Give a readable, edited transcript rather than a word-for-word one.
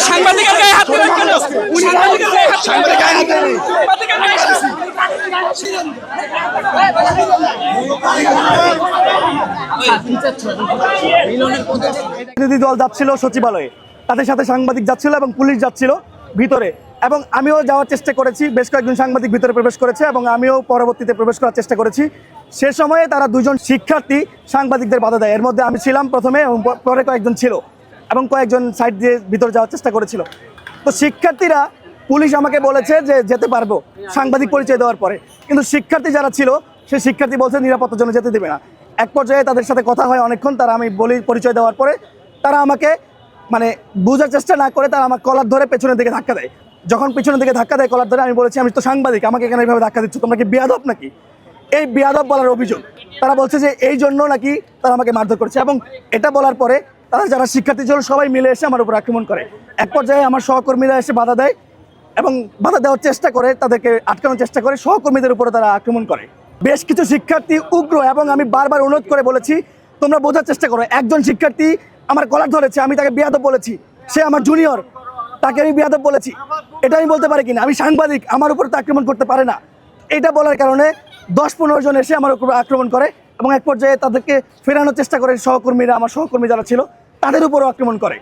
সাংবাদিকের গায়ে হাত দিলেন কেন? সাংবাদিকের গায়ে হাত দিলেন কেন? সাংবাদিকের গায়ে হাত প্রতিনিধি দল যাচ্ছিল সচিবালয়ে, তাদের সাথে সাংবাদিক যাচ্ছিল এবং পুলিশ যাচ্ছিল ভিতরে, এবং আমিও যাওয়ার চেষ্টা করেছি। বেশ কয়েকজন সাংবাদিক ভিতরে প্রবেশ করেছে এবং আমিও পরবর্তীতে প্রবেশ করার চেষ্টা করেছি। সে সময়ে তারা দুজন শিক্ষার্থী সাংবাদিকদের বাধা দেয়। এর মধ্যে আমি ছিলাম প্রথমে এবং পরে কয়েকজন ছিল এবং কয়েকজন সাইড দিয়ে ভিতরে যাওয়ার চেষ্টা করেছিল। তো শিক্ষার্থীরা, পুলিশ আমাকে বলেছে যে যেতে পারবো সাংবাদিক পরিচয় দেওয়ার পরে, কিন্তু শিক্ষার্থী যারা ছিল সেই শিক্ষার্থী বলছে নিরাপত্তার জন্য যেতে দেবে না। এক পর্যায়ে তাদের সাথে কথা হয় অনেকক্ষণ। তারা, আমি বলি পরিচয় দেওয়ার পরে, তারা আমাকে মানে বোঝার চেষ্টা না করে তারা আমার কলার ধরে পেছনের দিকে ধাক্কা দেয়। যখন পেছনের দিকে ধাক্কা দেয় কলার ধরে, আমি বলেছি আমি তো সাংবাদিক, আমাকে এখানে এইভাবে ধাক্কা দিচ্ছ, তোমরা কি বেয়াদব নাকি? এই বেয়াদব বলার অভিযোগ। তারা বলছে যে এই জন্য নাকি তারা আমাকে মারধর করছে, এবং এটা বলার পরে তারা যারা শিক্ষার্থী ছিল সবাই মিলে এসে আমার উপর আক্রমণ করে। এক পর্যায়ে আমার সহকর্মীরা এসে বাধা দেয় এবং বাধা দেওয়ার চেষ্টা করে, তাদেরকে আটকানোর চেষ্টা করে, সহকর্মীদের উপরে তারা আক্রমণ করে। বেশ কিছু শিক্ষার্থী উগ্র, এবং আমি বারবার অনুরোধ করে বলেছি তোমরা বোঝার চেষ্টা করো। একজন শিক্ষার্থী আমার কলার ধরেছে, আমি তাকে বেয়াদব বলেছি, সে আমার জুনিয়র, তাকে আমি বেয়াদব বলেছি। এটা আমি বলতে পারি কিনা? আমি সাংবাদিক, আমার উপর তো আক্রমণ করতে পারে না। এটা বলার কারণে 10-15 জন এসে আমার উপর আক্রমণ করে এবং এক পর্যায়ে তাদেরকে ফেরানোর চেষ্টা করে সহকর্মীরা, আমার সহকর্মী যারা ছিল তাদের উপরও আক্রমণ করে।